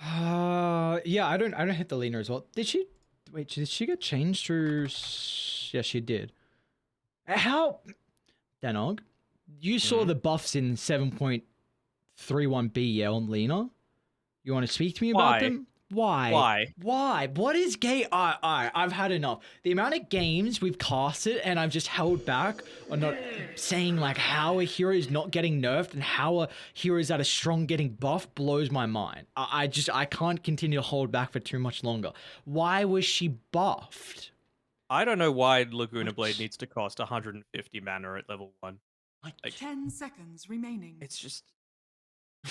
Yeah, I don't hit the leaner as well. Did she? Wait, did she get changed to? Yeah, she did. How? Danog, you saw Mm. the buffs in 7.31B, yeah, on Lena. You want to speak to me about Why? them? Why? Why? Why? What is gay? I've had enough. The amount of games we've casted and I've just held back on not saying like how a hero is not getting nerfed and how a hero is at a strong getting buff blows my mind. I can't continue to hold back for too much longer. Why was she buffed? I don't know why Laguna Blade What? needs to cost 150 mana at level 1. Like Like, 10 seconds remaining. it's just... It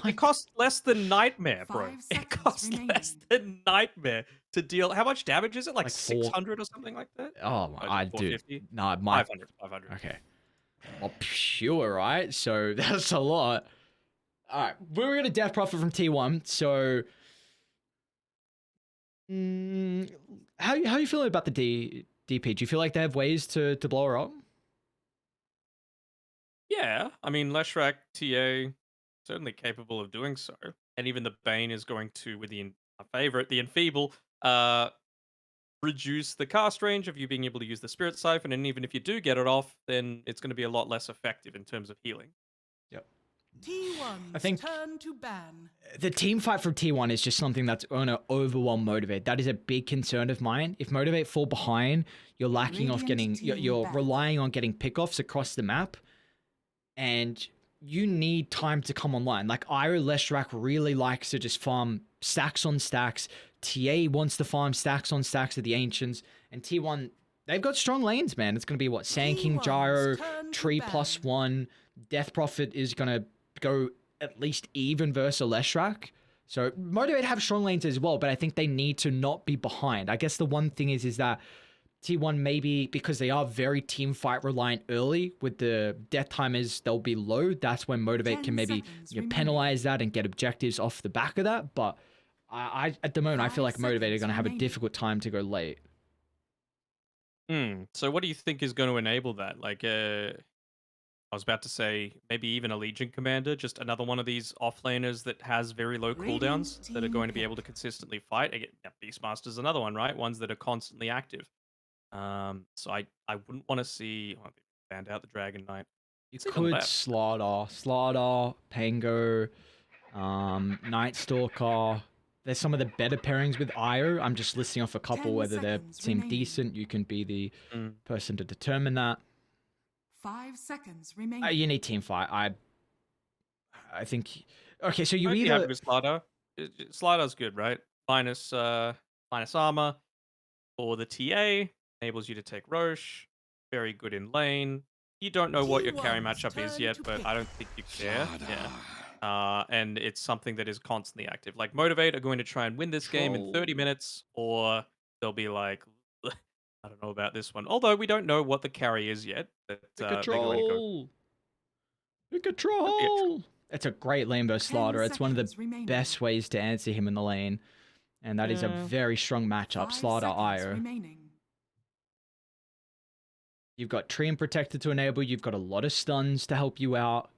what? costs less than Nightmare, bro. 5 It seconds costs less remaining. than Nightmare to deal... How much damage is it? Like Like four? 600 or something like that? Oh my, Oh, is it I dude. 450? Nah, my 500. 500. okay. Well, pure, right? So that's a lot. All right, we're gonna death profit from T1. So, mm, how you feeling about the DP? Do you feel like they have ways to blow her up? Yeah, I mean, Leshrac TA certainly capable of doing so, and even the Bane is going to, with our favorite, the Enfeeble, reduce the cast range of you being able to use the Spirit Siphon, and even if you do get it off, then it's going to be a lot less effective in terms of healing. Yep. I T1's think turn to ban. the team fight from T1 is just something that's gonna overwhelm Motivate. That is a big concern of mine. If Motivate fall behind, you're lacking off Radiant getting, you're team relying on getting pickoffs across the map, and you need time to come online. Like Iro Leshrac really likes to just farm stacks on stacks. TA wants to farm stacks on stacks of the Ancients, and T1 they've got strong lanes, man. It's gonna be what Sand King T1's Gyro, turn to Tree ban. +1, Death Prophet is gonna go at least even versus Leshrac. So Motivate have strong lanes as well, but I think they need to not be behind. I guess the one thing is that T1 maybe because they are very team fight reliant early with the death timers, they'll be low. That's when Motivate 10 can maybe seconds penalize remaining. that and get objectives off the back of that. But I at the moment I feel 5 like Motivate are seconds going to have a remaining. difficult time to go late. So what do you think is going to enable that? Like, I was about to say maybe even a Legion Commander, just another one of these offlaners that has very low Radiant cooldowns that are team going to be able to pick. consistently fight. Again, yeah, Beastmaster's another one, right? Ones that are constantly active. So I wouldn't want to see. Oh, they banned out the Dragon Knight. You It's even could left. Slaughter, Pango, Night Stalker. There's some of the better pairings with Io. I'm just listing off a couple 10 whether they seconds seem remaining. decent. You can be the Mm. person to determine that. 5 seconds You remaining. need team fight. I think. Okay, so you I'd be happy either with Slaughter. Slaughter's good, right? Minus armor for the TA enables you to take Roche. Very good in lane. You don't know what your carry T1's matchup is turn yet, to but pick. I don't think you care. Yeah. Slaughter. And it's something that is constantly active. Like Motivate are going to try and win this game in 30 troll. minutes, or they'll be like, I don't know about this one. Although we don't know what the carry is yet that Pick a they're going to go. troll. Pick a Could be a troll. It's a great lane versus 10 Slaughter. It's one of the seconds remaining. best ways to answer him in the lane, and that is a Yeah. very strong matchup. 5 Slaughter seconds Io. remaining. You've got Treant Protector to enable. You've got a lot of stuns to help you out.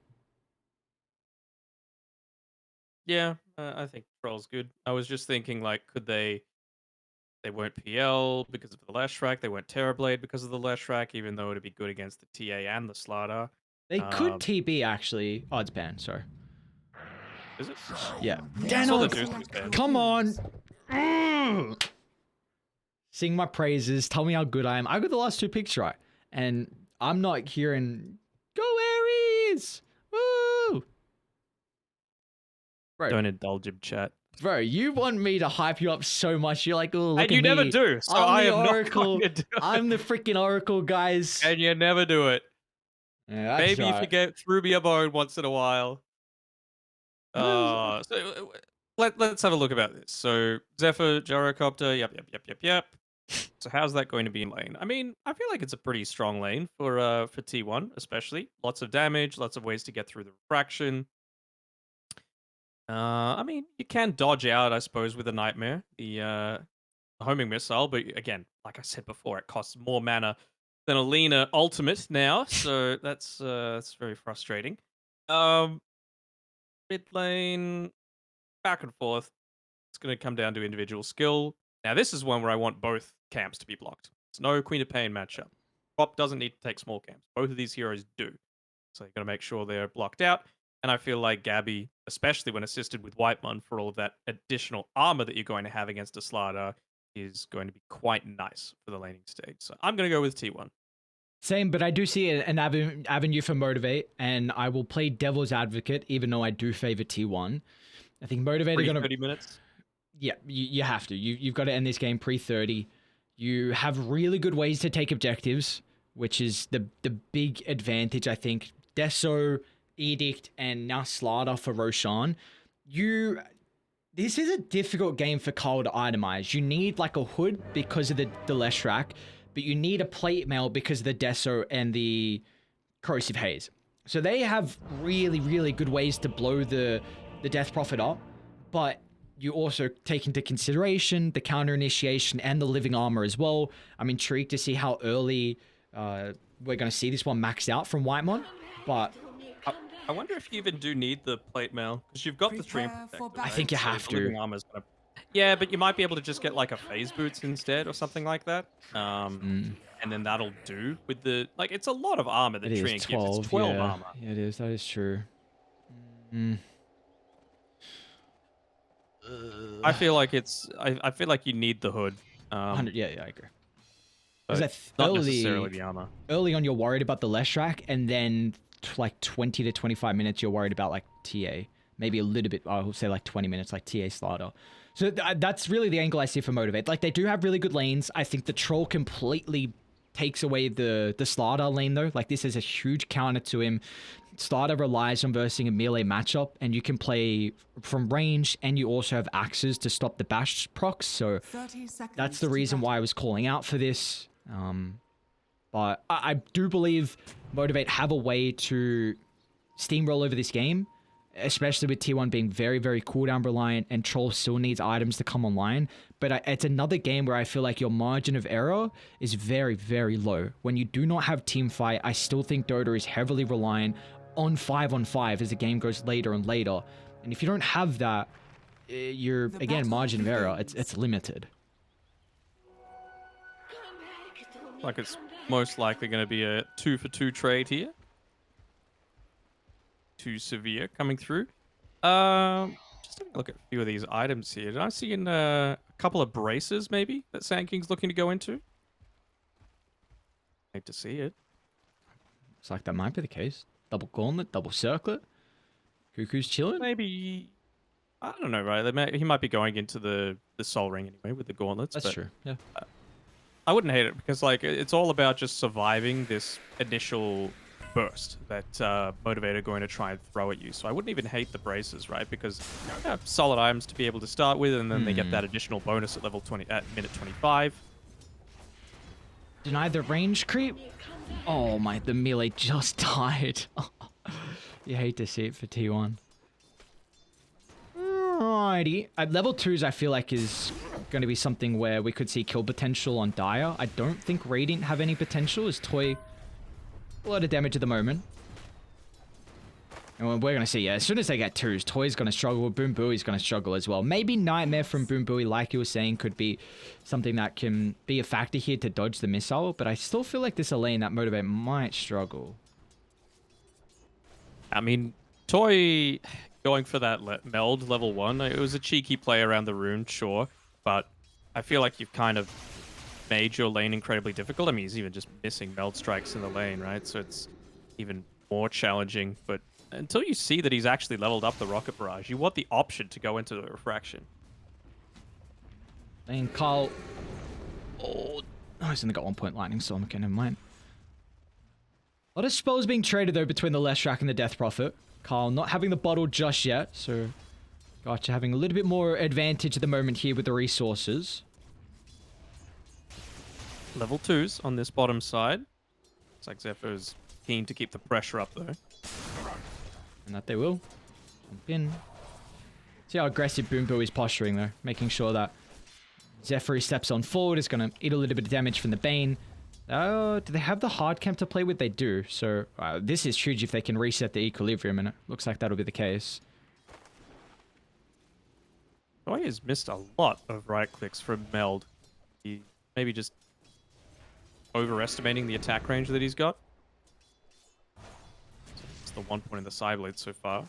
Yeah, I think Troll's good. I was just thinking, like, could they? They weren't PL because of the Leshrac. They weren't Terrorblade because of the Leshrac, even though it'd be good against the TA and the Slaughter. They could Um, TB actually. Oh, it's banned. Sorry. is it? Yeah. I saw the Danog, Deuce was Select your banned. come on. heroes. Sing my praises. Tell me how good I am. I got the last two picks right, and I'm not hearing "Go Aries." Woo, bro. Don't indulge him, chat. Bro, you want me to hype you up so much. You're like, oh, look And at you never me. do, so I'm I the am not going Oracle. to do I'm it. the freaking Oracle, guys. And you never do it. Yeah, that's Maybe if you right. get through me a bone once in a while. Let's have a look about this. So Zephyr, Gyrocopter, yep. So how's that going to be in lane? I mean, I feel like it's a pretty strong lane for T1, especially. Lots of damage, lots of ways to get through the refraction. I mean, you can dodge out, I suppose, with a nightmare, the homing missile, but again, like I said before, it costs more mana than a Lena ultimate now, so that's very frustrating. Um, Mid lane, back and forth. It's going to come down to individual skill. Now, this is one where I want both camps to be blocked. It's no Queen of Pain matchup. Prop doesn't need to take small camps. Both of these heroes do. So you got to make sure they're blocked out. And I feel like Gabby, especially when assisted with Whitemon for all of that additional armor that you're going to have against a Slardar, is going to be quite nice for the laning stage. So I'm going to go with T1. Same, but I do see an avenue for Motivate, and I will play Devil's Advocate, even though I do favor T1. I think Motivate are going to... 30 minutes? Yeah, you have to. You've got to end this game pre-30. You have really good ways to take objectives, which is the big advantage, I think. Deso, Edict, and now Slardar for Roshan. This is a difficult game for Carl to itemize. You need like a hood because of the Leshrac, but you need a plate mail because of the Deso and the Corrosive Haze. So they have really, really good ways to blow the Death Prophet up, but you also take into consideration the counter initiation and the living armor as well. I'm intrigued to see how early we're going to see this one maxed out from Whitemon, but... I wonder if you even do need the plate mail, because you've got the stream Prepare protector, for right? I think you have the to. living armor's gonna... Yeah, but you might be able to just get like a phase boots instead or something like that. And then that'll do with the... Like, it's a lot of armor that It Treant is gives. 12, It's 12 yeah. armor. Yeah, it is. That is true. I feel like it's... I feel like you need the hood. 100, yeah, I agree. But Because not necessarily the armor. early on, you're worried about the Leshrac, and then like 20 to 25 minutes, you're worried about like TA. Maybe a little bit, I will say like 20 minutes, like TA Slardar. So that's really the angle I see for Motivate. Like, they do have really good lanes. I think the Troll completely takes away the Slardar lane, though. Like, this is a huge counter to him. Slardar relies on versing a melee matchup, and you can play from range, and you also have axes to stop the bash procs. So 30 seconds that's the to reason battle. why I was calling out for this. But I do believe Motivate have a way to steamroll over this game, especially with T1 being very, very cooldown reliant, and Troll still needs items to come online. But it's another game where I feel like your margin of error is very, very low. When you do not have team fight, I still think Dota is heavily reliant on 5-on-5 as the game goes later and later. And if you don't have that, you're, The again, battle margin of error, begins. it's limited. Like, it's most likely going to be a 2-for-2 trade here. Too severe coming through. Just having a look at a few of these items here. Did I see in a couple of braces, maybe, that Sand King's looking to go into? Hate to see it. Looks like that might be the case. Double gauntlet, double circlet. Cuckoo's chilling. Maybe... I don't know, right? He might be going into the Soul Ring anyway with the gauntlets. That's but true, yeah. I wouldn't hate it, because like it's all about just surviving this initial burst that Motivator going to try and throw at you. So I wouldn't even hate the braces, right? Because you have solid items to be able to start with, and then they get that additional bonus at level 20 at minute 25. Deny the range creep. Oh my, the melee just died. You hate to see it for T1. Alrighty. At level 2s, I feel like is going to be something where we could see kill potential on Dire. I don't think Radiant have any potential, as Toy a lot of damage at the moment. And we're going to see, yeah, as soon as they get 2s, Toy's going to struggle, Boom Booey's going to struggle as well. Maybe Nightmare from Boom Booey, like you were saying, could be something that can be a factor here to dodge the missile, but I still feel like this is a lane that Motivate might struggle. I mean, Toy going for that meld level 1, it was a cheeky play around the rune, sure, but I feel like you've kind of made your lane incredibly difficult. I mean, he's even just missing meld strikes in the lane, right? So it's even more challenging, but until you see that he's actually leveled up the rocket barrage, you want the option to go into the refraction. And Carl... Oh, he's only got 1 point lightning, so okay, never mind. A lot of spells being traded, though, between the Leshrac and the Death Prophet. Carl not having the bottle just yet, so... Gotcha, having a little bit more advantage at the moment here with the resources. Level 2s on this bottom side. Looks like Zephyr's keen to keep the pressure up, though. And that they will. Jump in. See how aggressive Boom Boo is posturing, though. Making sure that Zephyr steps on forward is going to eat a little bit of damage from the Bane. Do they have the hard camp to play with? They do. So this is huge if they can reset the equilibrium, and it looks like that'll be the case. Boy has missed a lot of right clicks from Meld. He maybe just overestimating the attack range that he's got. It's the 1 point in the side blade so far.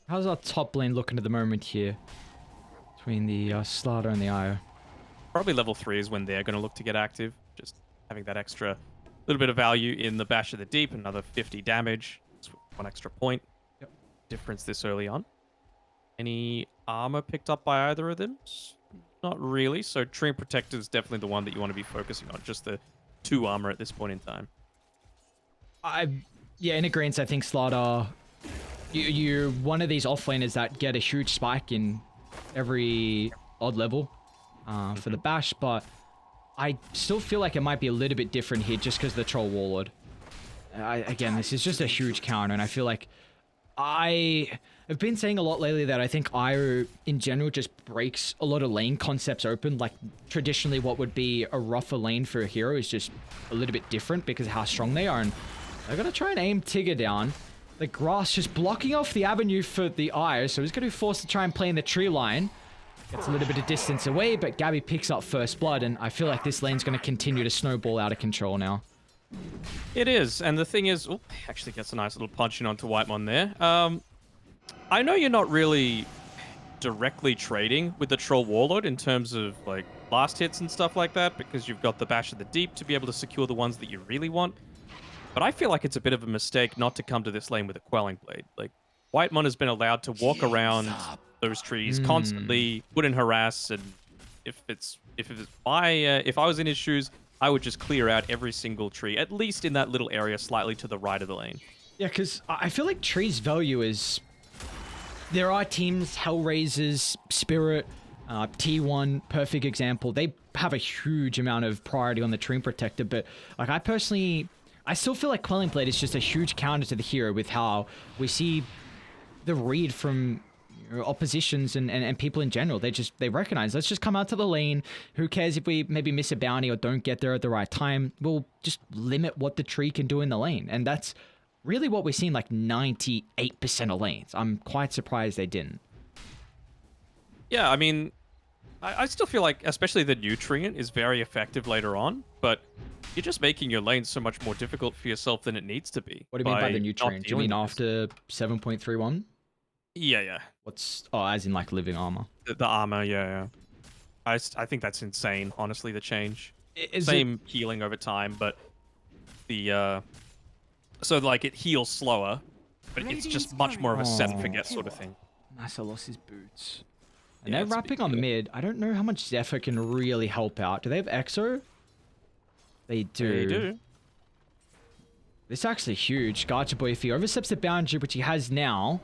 How's our top lane looking at the moment here? Between the Slaughter and the IO. Probably level 3 is when they're going to look to get active. Just having that extra little bit of value in the Bash of the Deep, another 50 damage. It's 1 extra point. Yep. Difference this early on. Any armor picked up by either of them? Not really. So Tree Protector is definitely the one that you want to be focusing on. Just the 2 armor at this point in time. Yeah, in agreement, I think Slaughter... You're one of these offlaners that get a huge spike in every odd level for the Bash, but I still feel like it might be a little bit different here just because of the Troll Warlord. Again, this is just a huge counter, and I feel like I've been saying a lot lately that I think IO in general just breaks a lot of lane concepts open. Like traditionally what would be a rougher lane for a hero is just a little bit different because of how strong they are, and they're going to try and aim Tigger down. The grass just blocking off the avenue for the IO, so he's going to be forced to try and play in the tree line. Gets a little bit of distance away, but Gabby picks up first blood, and I feel like this lane's going to continue to snowball out of control now. It is, and the thing is... Oh, actually gets a nice little punch in onto Whitemon there. I know you're not really directly trading with the Troll Warlord in terms of like last hits and stuff like that, because you've got the Bash of the Deep to be able to secure the ones that you really want. But I feel like it's a bit of a mistake not to come to this lane with a Quelling Blade. Like, Whitemon has been allowed to walk around those trees constantly, wouldn't harass, and if I was in his shoes, I would just clear out every single tree, at least in that little area slightly to the right of the lane. Yeah, because I feel like Tree's value is... There are teams, Hellraisers, Spirit, T1, perfect example. They have a huge amount of priority on the Tree Protector, but like I still feel like Quelling Blade is just a huge counter to the hero with how we see the read from oppositions and people in general. They recognize, let's just come out to the lane. Who cares if we maybe miss a bounty or don't get there at the right time? We'll just limit what the tree can do in the lane. And that's really what we've seen like 98% of lanes. I'm quite surprised they didn't. Yeah, I mean, I still feel like, especially the Nutrient is very effective later on, but you're just making your lane so much more difficult for yourself than it needs to be. What do you mean by the Nutrient? Do you mean after 7.31? Yeah. As in like living armor. The armor, yeah. I think that's insane, honestly, the change. Is Same healing over time, but the so like it heals slower, but it's just much more of a set and forget sort of thing. Nasa lost his boots. And Yeah, they're it's a wrapping big on deal. mid. I don't know how much Zephyr can really help out. Do they have Exo? They do. They do. This is actually huge. Gacha Boy, if he oversteps the boundary, which he has now.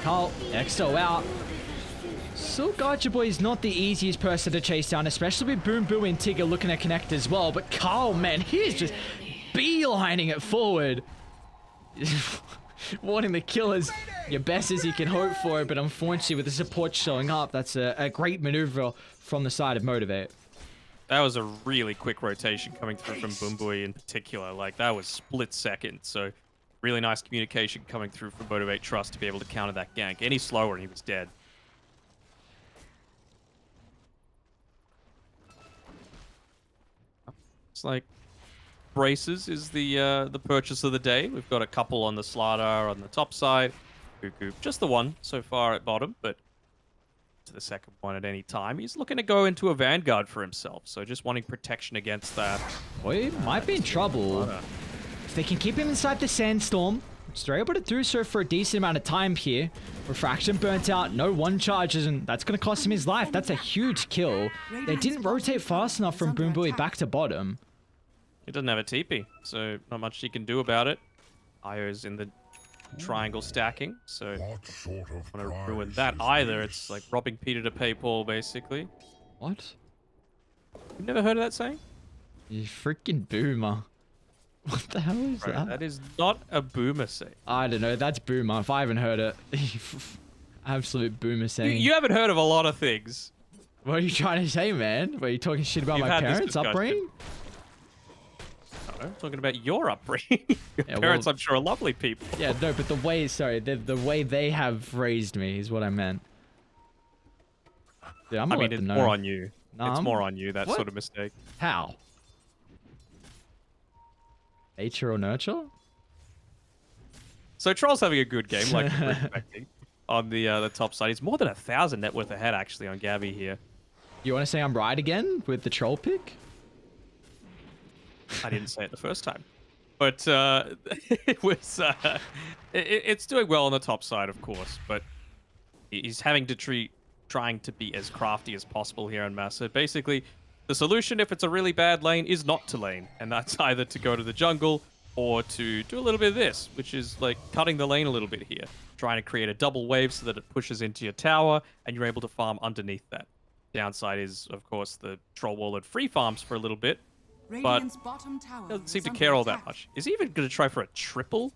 Carl, Exo out. So Gacha Boy is not the easiest person to chase down, especially with Boom Boo and Tigger looking to connect as well. But Carl, man, he is just beelining it forward. Wanting the killers your best as you can hope for, but unfortunately with the support showing up, that's a great maneuver from the side of Motivate. That was a really quick rotation coming through from Boombui in particular. Like, that was split second. So, really nice communication coming through from Motivate.Trust to be able to counter that gank. Any slower and he was dead. It's like braces is the purchase of the day. We've got a couple on the Slaughter on the top side. Cuckoo, just the one so far at bottom, but to the second one at any time. He's looking to go into a Vanguard for himself, so just wanting protection against that. Boy, might be in trouble. If they can keep him inside the sandstorm, which they're able to do so for a decent amount of time here. Refraction burnt out, no one charges, and that's going to cost him his life. That's a huge kill. They didn't rotate fast enough from Boom Booey back to bottom. He doesn't have a TP, so not much he can do about it. Io's in the triangle stacking, so What sort of don't want to prize ruin that is either. this? It's like robbing Peter to pay Paul, basically. What? You've never heard of that saying? You freaking boomer. What the hell is Right, that? that is not a boomer saying. I don't know, that's boomer. If I haven't heard it. Absolute boomer saying. You haven't heard of a lot of things. What are you trying to say, man? Were you talking shit about You've my had this parents' discussion. upbringing? I'm talking about your upbringing. Your Yeah, parents, well- I'm sure, are lovely people. Yeah, no, but the way they have raised me is what I meant. Yeah, I'm I gonna mean, let them it's know. more on you. Nah, It's more on you, that What? sort of mistake. How? Nature or nurture? So Troll's having a good game, like we were expecting. On the top side, he's more than 1,000 net worth ahead actually on Gabby here. You want to say I'm right again with the troll pick? I didn't say it the first time, but it was it's doing well on the top side, of course. But he's having to trying to be as crafty as possible here on Massa. Basically, the solution, if it's a really bad lane, is not to lane, and that's either to go to the jungle or to do a little bit of this, which is like cutting the lane a little bit here, trying to create a double wave so that it pushes into your tower, and you're able to farm underneath that. Downside is, of course, the troll wallet free farms for a little bit, but Radiant's bottom tower doesn't seem is to under care all that attack. much. Is he even going to try for a triple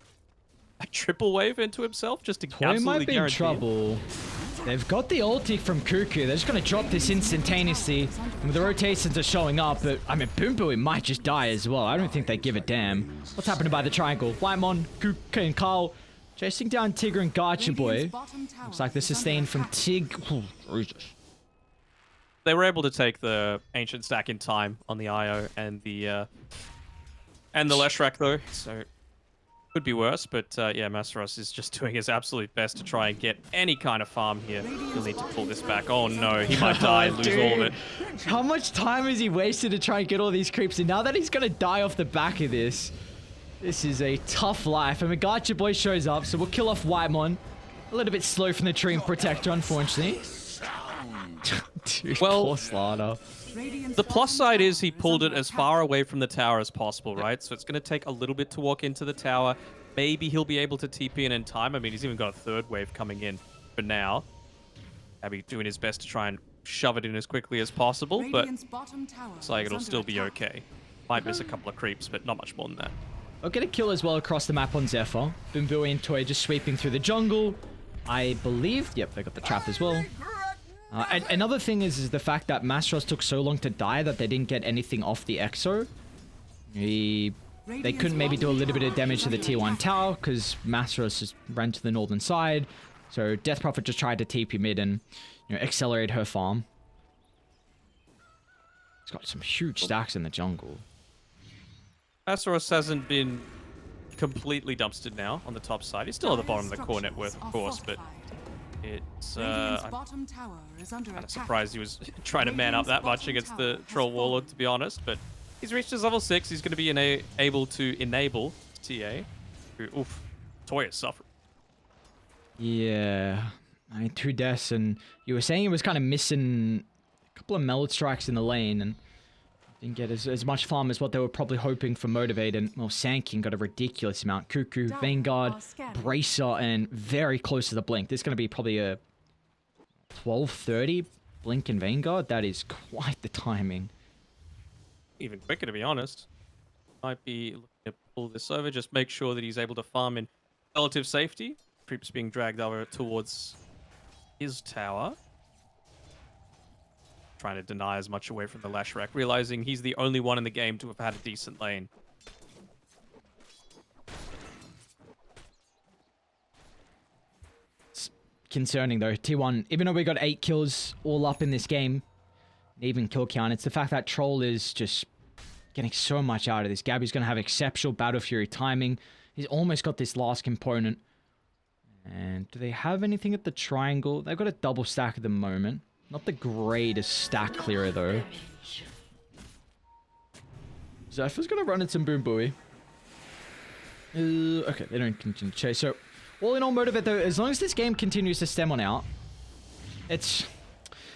wave into himself just to Toy absolutely might be in guarantee it? trouble. They've got the ulti from Cuckoo. They're just going to drop this instantaneously. And the rotations are showing up, but I mean, Boom Boom might just die as well. I don't think they give a damn. What's happening by the triangle? Whitemon, Cuckoo, and Carl chasing down Tigger and Gacha Boy. Radiant's bottom tower Looks like the is under sustain from attack. Tig. Oh, Jesus. They were able to take the ancient stack in time on the IO and the Leshrac though, so could be worse. But yeah, Masaros is just doing his absolute best to try and get any kind of farm here. He'll need to pull this back. Oh no, he might die and lose all of it. How much time has he wasted to try and get all these creeps? And now that he's going to die off the back of this, this is a tough life. And Gacha Boy shows up, so we'll kill off Whitemon. A little bit slow from the tree and Protector, unfortunately. Dude, Well, poor Slaughter. Radiant's The plus bottom side tower is he pulled it under as attack. far away from the tower as possible, right? So it's going to take a little bit to walk into the tower. Maybe he'll be able to TP in time. I mean, he's even got a third wave coming in for now. Abby doing his best to try and shove it in as quickly as possible, but Radiant's bottom tower looks like is it'll under still be attack. okay. Might miss a couple of creeps, but not much more than that. I'll get a kill as well across the map on Zephyr. Boomboy and Toy just sweeping through the jungle. I believe... Yep, they got the trap as well. And another thing is the fact that Mastros took so long to die that they didn't get anything off the Exo. They couldn't maybe do a little bit of damage to the tier 1 tower because Mastros just ran to the northern side. So Death Prophet just tried to TP mid and accelerate her farm. He's got some huge stacks in the jungle. Asaros hasn't been completely dumpstered now on the top side. He's still at the bottom of the core net worth, of course, but it's Radiant's I'm bottom tower is under kind of attack. surprised he was trying to man up that much against the troll warlord, to be honest. But he's reached his level 6. He's going to be able to enable TA. Who, oof, Toya suffered. Yeah. I mean, 2 deaths, and you were saying he was kind of missing a couple of meld strikes in the lane, and didn't get as much farm as what they were probably hoping for Motivate, and, well, Sandking got a ridiculous amount. Cuckoo, Vanguard, Bracer, and very close to the Blink. This is going to be probably a 12:30 Blink and Vanguard. That is quite the timing. Even quicker, to be honest. Might be looking to pull this over, just make sure that he's able to farm in relative safety. Creeps being dragged over towards his tower. Trying to deny as much away from the Leshrac, realizing he's the only one in the game to have had a decent lane. It's concerning though. T1, even though we got 8 kills all up in this game, even kill count, it's the fact that Troll is just getting so much out of this. Gabby's going to have exceptional Battle Fury timing. He's almost got this last component. And do they have anything at the triangle? They've got a double stack at the moment. Not the greatest stack clearer though. Zephyr's going to run in some Boom Buoy. Okay, they don't continue to chase. So, all in all, Motivate though, as long as this game continues to stem on out, it's...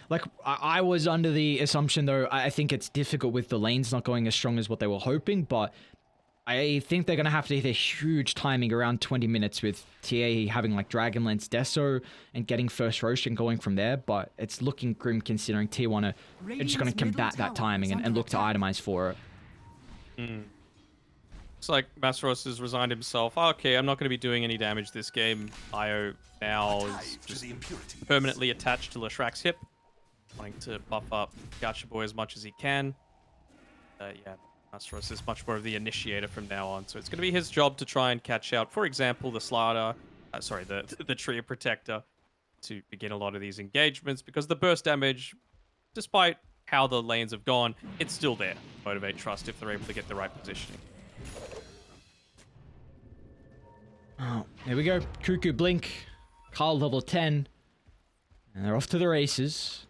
Like, I was under the assumption, though, I think it's difficult with the lanes not going as strong as what they were hoping, but I think they're going to have to hit a huge timing around 20 minutes with TA having, like, Dragonlance Deso and getting first roast and going from there, but it's looking grim considering T1 are just going to combat that timing and look to itemize for it. Looks like Masaros has resigned himself. Okay, I'm not going to be doing any damage this game. Io now is just permanently attached to Leshrac's hip. Wanting to buff up Gacha Boy as much as he can. Yeah, Masteros is much more of the initiator from now on, so it's going to be his job to try and catch out, for example, the Slardar, the Tria Protector, to begin a lot of these engagements, because the burst damage, despite how the lanes have gone, it's still there. Motivate.Trust if they're able to get the right positioning. Oh, here we go. Cuckoo Blink. Carl level 10. And they're off to the races.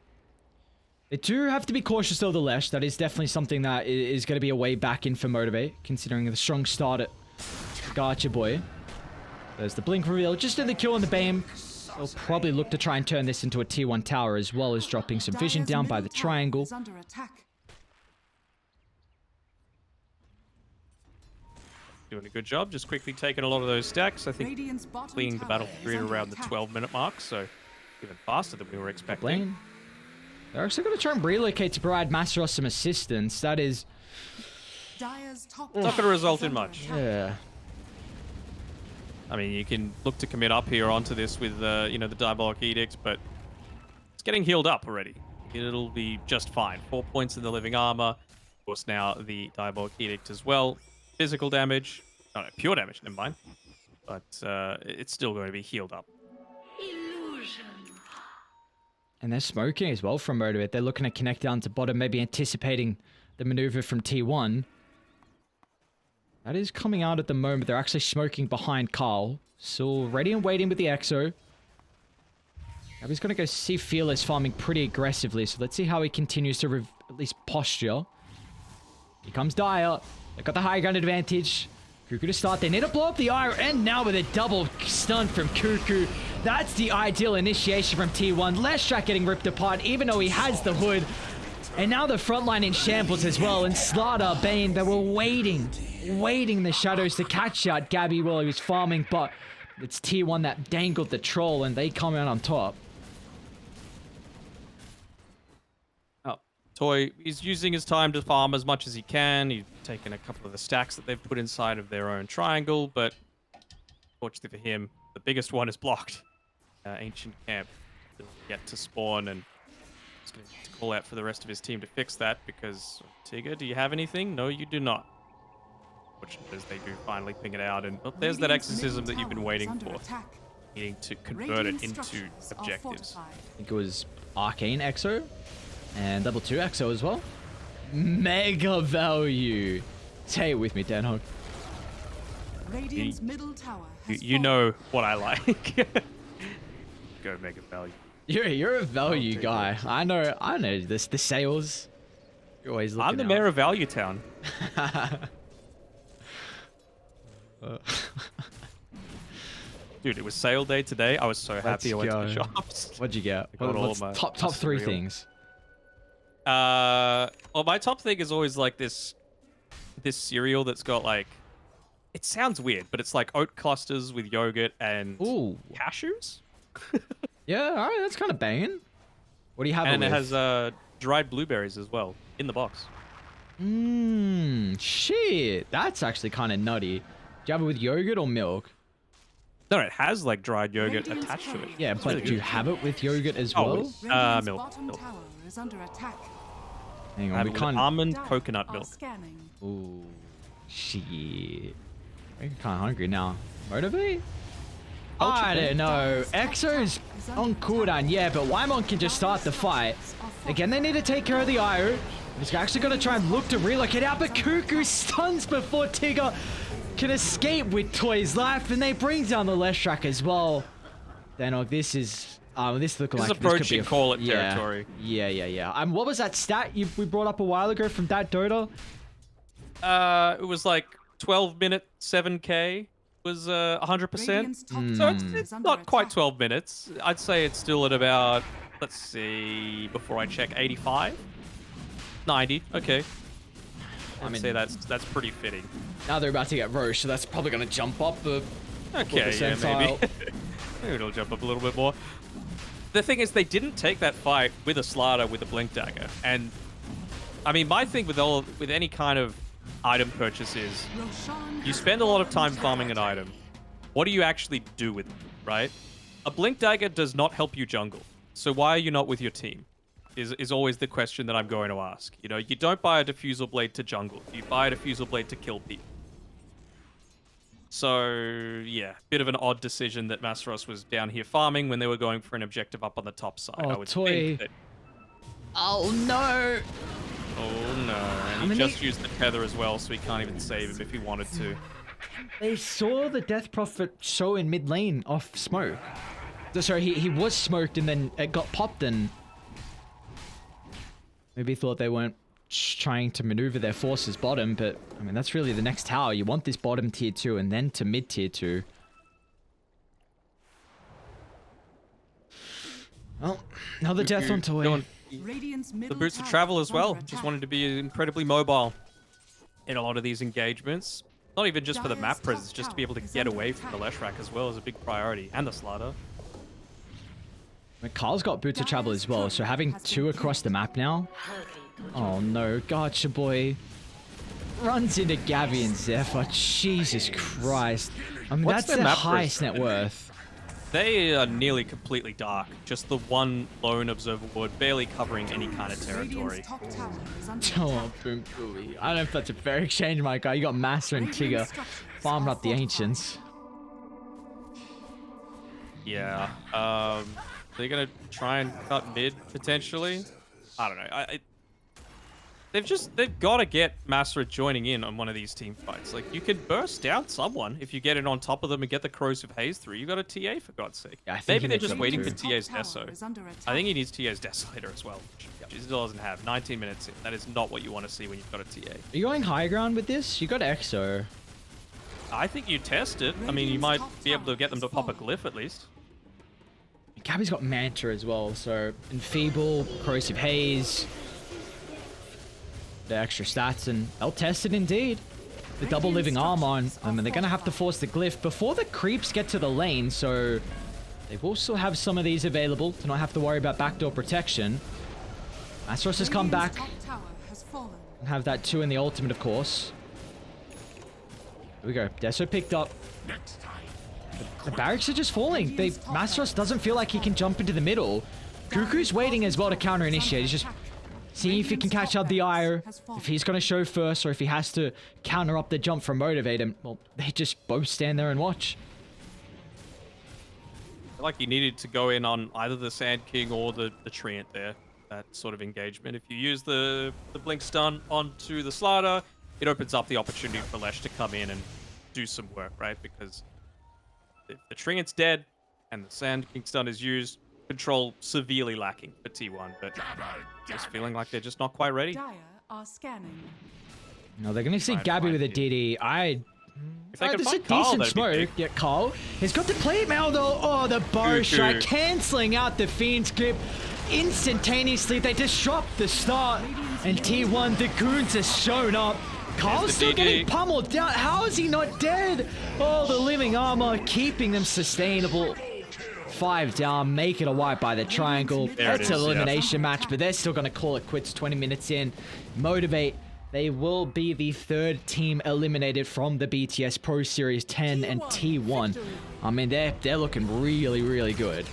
They do have to be cautious though, the Lesh. That is definitely something that is going to be a way back in for Motivate, considering the strong start at Gotcha Boy. There's the Blink reveal. Just in the kill on the Bane. They'll probably look to try and turn this into a tier 1 tower, as well as dropping some vision down by the triangle. Under attack. Doing a good job, just quickly taking a lot of those stacks. I think Radiant's bottom cleaning the tower battle is period under around the attack. 12-minute mark, so even faster than we were expecting. Lane. They're actually going to try and relocate to provide Masteros some assistance. That is... Dire's top Not going to tower result is in under much. attack. Yeah. I mean, you can look to commit up here onto this with, the Diabolic Edict, but it's getting healed up already. It'll be just fine. 4 points in the Living Armor. Of course, now the Diabolic Edict as well. Physical damage. No, pure damage, never mind. But it's still going to be healed up. And they're smoking as well from Motivate. They're looking to connect down to bottom, maybe anticipating the maneuver from T1. That is coming out at the moment. They're actually smoking behind Carl. Still ready and waiting with the Exo. Now he's going to go see Fearless farming pretty aggressively. So let's see how he continues to at least posture. Here comes Dire. They've got the high ground advantage. Cuckoo to start. They need to blow up the Ire, and now with a double stun from Cuckoo. That's the ideal initiation from T1. Leshrac getting ripped apart, even though he has the hood. And now the front line in shambles as well. And Slardar, Bane, they were waiting in the shadows to catch out Gabby while he was farming. But it's T1 that dangled the troll, and they come out on top. Toy, he's using his time to farm as much as he can. He's taken a couple of the stacks that they've put inside of their own triangle, but fortunately for him, the biggest one is blocked. Ancient Camp doesn't get to spawn, and he's going to need to call out for the rest of his team to fix that, because, Tigger, do you have anything? No, you do not. Fortunately, as they do finally ping it out, and there's that Radiant's exorcism that middle you've been tower waiting is under for. attack. Needing to convert Radiant it into structures are objectives. fortified. I think it was Arcane Exo. And level 2 Exo as well. Mega value. Say it with me, Danog. Radiant's middle tower has You know what I like. Go Mega Value. You're a value take guy. I know this. The sales. You're always looking I'm the out. mayor of Value Town. Dude, it was sale day today. I was so happy I went to the shops. What'd you get? got all What's my top 3 cereal. things? Well, my top thing is always like this cereal that's got like, it sounds weird, but it's like oat clusters with yogurt and Ooh. cashews. Yeah, alright, that's kind of banging. What do you have And it with? has dried blueberries as well in the box. Shit. That's actually kind of nutty. Do you have it with yogurt or milk? No, it has like dried yogurt Radiant's attached to it. courier Yeah, is but under do you attack. have it with yogurt as Oh, well? it's- Radiant's milk. bottom Milk. tower is under attack. Hang I on, have we it with can't. almond Dire coconut are milk. Scanning. Ooh, shit. I'm kind of hungry now. Motivate? Culture I thing. don't know. Exo's on cooldown, yeah, but Wymon can just start the fight. Again, they need to take care of the Io. He's actually going to try and look to relocate out, but Cuckoo stuns before Tigger can escape with Toy's life, and they bring down the Leshrac as well. Danog, this is... this looking This is like this could be approaching a... call it yeah. territory. Yeah. What was that stat we brought up a while ago from that Dota? It was like 12-minute 7K was 100%. Radiant's top So tower it's is under not quite attack. 12 minutes. I'd say it's still at about, let's see, before I check, 85? 90, okay. I'd say that's pretty fitting. Now they're about to get Roche, so that's probably going to jump up the... Okay, yeah, maybe. Maybe it'll jump up a little bit more. The thing is, they didn't take that fight with a Slardar with a Blink Dagger. And, I mean, my thing with any kind of item purchase is, Roshan you spend a lot of time farming an item. What do you actually do with it, right? A Blink Dagger does not help you jungle. So why are you not with your team? is always the question that I'm going to ask. You know, you don't buy a diffusal blade to jungle. You buy a diffusal blade to kill people. So, yeah, bit of an odd decision that Masros was down here farming when they were going for an objective up on the top side. Oh, I would Toy. think that... Oh, no. Oh, no. And he just used the tether as well, so he can't even save him if he wanted to. They saw the Death Prophet show in mid lane off smoke. Sorry, he was smoked and then it got popped and... Maybe thought they weren't trying to maneuver their forces bottom, but I mean, that's really the next tower. You want this bottom tier 2 and then to mid tier 2. Well, another death on Toy. The boots of travel as well. Just wanted to be incredibly mobile in a lot of these engagements. Not even just for the map presence, just to be able to get away from the Leshrac as well is a big priority. And the Slaughter. Carl's got boots of travel as well, so having 2 across the map now. Oh no, gotcha boy. Runs into Gabby and Zephyr. Jesus Christ. I mean, that's their highest net worth. They are nearly completely dark. Just the one lone observer ward, barely covering any kind of territory. Oh, boom, booey. I don't know if that's a fair exchange, my guy. You got Master and Tigger farming up the Ancients. Yeah. They're gonna try and cut mid potentially. I don't know. They've got to get Masra joining in on one of these team fights. Like, you can burst down someone if you get it on top of them and get the Corrosive Haze through. You got a TA for God's sake. Yeah, maybe they're just waiting for TA's Deso. I think he needs TA's Desolator as well, which he still doesn't have. 19 minutes in. That is not what you want to see when you've got a TA. Are you going high ground with this? You got Exo. I think you test it. I mean, you might be able to get them to pop a glyph at least. Gabby's got Manta as well, so Enfeeble, Corrosive Haze, the extra stats, and they'll test it indeed. The double living arm on, and they're going to have to force the glyph before the creeps get to the lane, so they will still have some of these available to not have to worry about backdoor protection. Astros has come back and have that 2 in the ultimate, of course. Here we go. Deso picked up. The barracks are just falling. Mastros doesn't feel like he can jump into the middle. Cuckoo's waiting as well to counter initiate. He's just seeing if he can catch up the IO, if he's going to show first, or if he has to counter up the jump from Motivate him. Well, they just both stand there and watch. I feel like he needed to go in on either the Sand King or the Treant there. That sort of engagement. If you use the Blink Stun onto the Slaughter, it opens up the opportunity for Lesh to come in and do some work, right? Because if the Treant's dead and the Sand King stun is used, control severely lacking for T1, but just feeling like they're just not quite ready. Dire are scanning. No, they're going to see Gabby with a DD. If they could there's a find Carl, decent that'd be smoke. big. Yeah, Carl. He's got the plate mail though. Oh, the bow shot cancelling out the Fiend's grip. Instantaneously, they disrupt the start. And T1, the goons have shown up. Carl's still getting pummeled down. How is he not dead? Oh, the living armor keeping them sustainable. 5 down, make it a wipe by the triangle. That's an elimination match, but they're still going to call it quits 20 minutes in. Motivate. They will be the 3rd team eliminated from the BTS Pro Series 10 and T1. I mean, they're looking really, really good.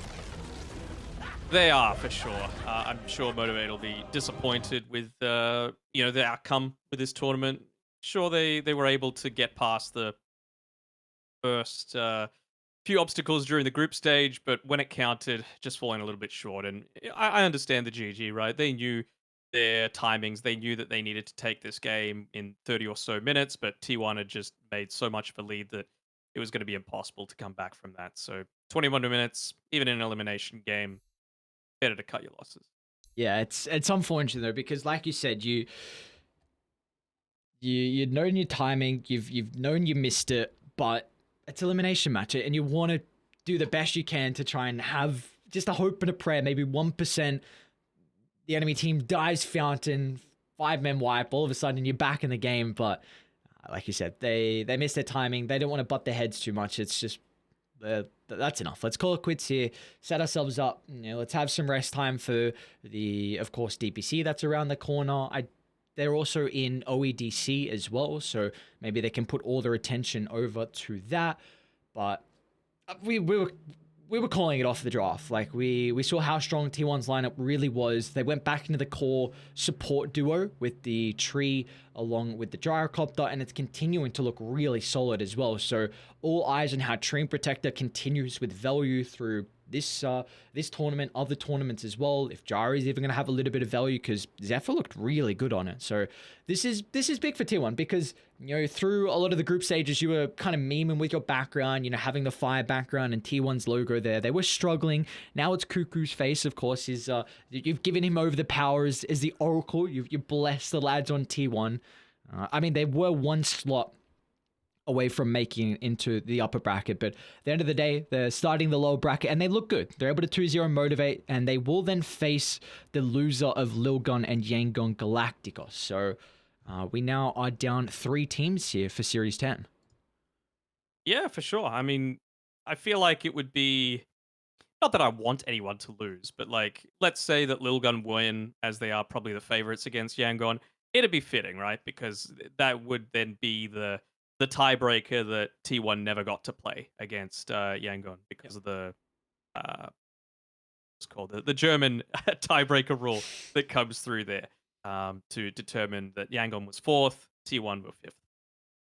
They are, for sure. I'm sure Motivate will be disappointed with the outcome with this tournament. Sure, they were able to get past the first few obstacles during the group stage, but when it counted, just falling a little bit short. And I understand the GG, right? They knew their timings. They knew that they needed to take this game in 30 or so minutes, but T1 had just made so much of a lead that it was going to be impossible to come back from that. So 21 minutes, even in an elimination game, better to cut your losses. Yeah, it's unfortunate though, because like you said, you'd known your timing, you've known you missed it, but it's elimination match, and you want to do the best you can to try and have just a hope and a prayer. Maybe 1% the enemy team dives fountain, 5-man wipe, all of a sudden you're back in the game. But like you said, they missed their timing. They don't want to butt their heads too much. It's just that's enough. Let's call it quits here. Set ourselves up. Let's have some rest time for the, of course, DPC that's around the corner. They're also in OEDC as well, so maybe they can put all their attention over to that. But we we were calling it off the draft. Like we saw how strong T1's lineup really was. They went back into the core support duo with the tree along with the gyrocopter, and it's continuing to look really solid as well. So all eyes on how Tree Protector continues with value through this tournament, other tournaments as well. If Jari is even going to have a little bit of value, because Zephyr looked really good on it. So this is big for T1 because, you know, through a lot of the group stages, you were kind of memeing with your background, you know, having the fire background and T1's logo there. They were struggling. Now it's Cuckoo's face, of course. You've given him over the powers as the Oracle. You've blessed the lads on T1. I mean, they were one slot away from making it into the upper bracket, but at the end of the day, they're starting the lower bracket and they look good. They're able to 2-0 Motivate, and they will then face the loser of Lilgon and Yangon Galacticos. So we now are down 3 teams here for Series 10. Yeah, for sure. I mean, I feel like it would be, not that I want anyone to lose, but like, let's say that Lilgun win, as they are probably the favorites against Yangon. It'd be fitting, right? Because that would then be the tiebreaker that T1 never got to play against Yangon because of the what's called the German tiebreaker rule that comes through there to determine that Yangon was 4th, T1 were 5th.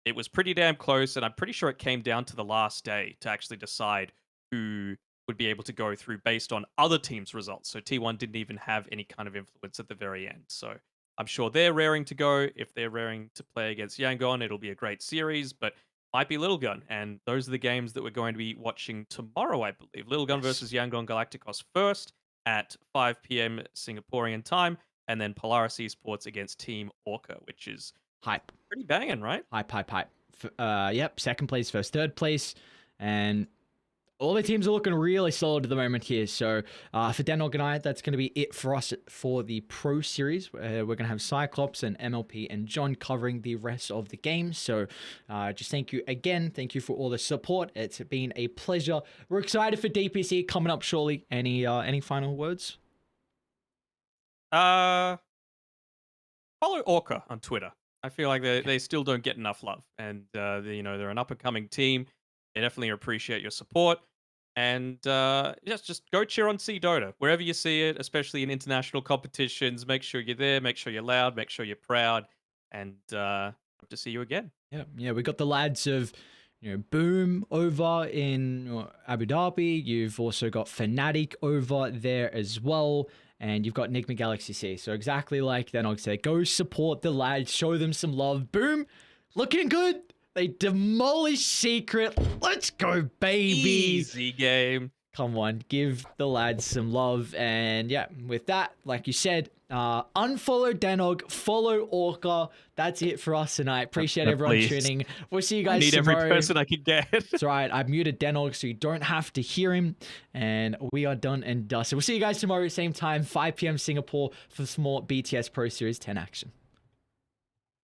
It was pretty damn close, and I'm pretty sure it came down to the last day to actually decide who would be able to go through based on other teams' results. So T1 didn't even have any kind of influence at the very end. So I'm sure they're raring to go. If they're raring to play against Yangon, it'll be a great series, but might be Little Gun. And those are the games that we're going to be watching tomorrow, I believe. Little Gun versus Yangon Galacticos first at 5 p.m. Singaporean time, and then Polaris Esports against Team Orca, which is Hype. pretty banging, right? Hype. Yep, second place versus third place. And all the teams are looking really solid at the moment here. So for Danog and I, that's going to be it for us for the Pro Series. We're going to have Cyclops and MLP and John covering the rest of the game. So just thank you again. Thank you for all the support. It's been a pleasure. We're excited for DPC coming up shortly. Any final words? Follow Orca on Twitter. I feel like they still don't get enough love, and they're an up and coming team. They definitely appreciate your support, and just go cheer on C Dota wherever you see it, especially in international competitions. Make sure you're there. Make sure you're loud. Make sure you're proud, and hope to see you again. Yeah. We got the lads of Boom over in Abu Dhabi. You've also got Fnatic over there as well. And you've got Enigma Galaxy C. So exactly like Danog said, go support the lads, show them some love. Boom, looking good. They demolished Secret. Let's go, baby. Easy game. Come on, give the lads some love. And yeah, with that, like you said, unfollow Danog, follow Orca. That's it for us tonight. Appreciate everyone tuning. We'll see you guys tomorrow. Every person I can get. That's right. I've muted Danog so you don't have to hear him. And we are done and dusted. We'll see you guys tomorrow, same time, 5 p.m. Singapore for some more BTS Pro Series 10 action.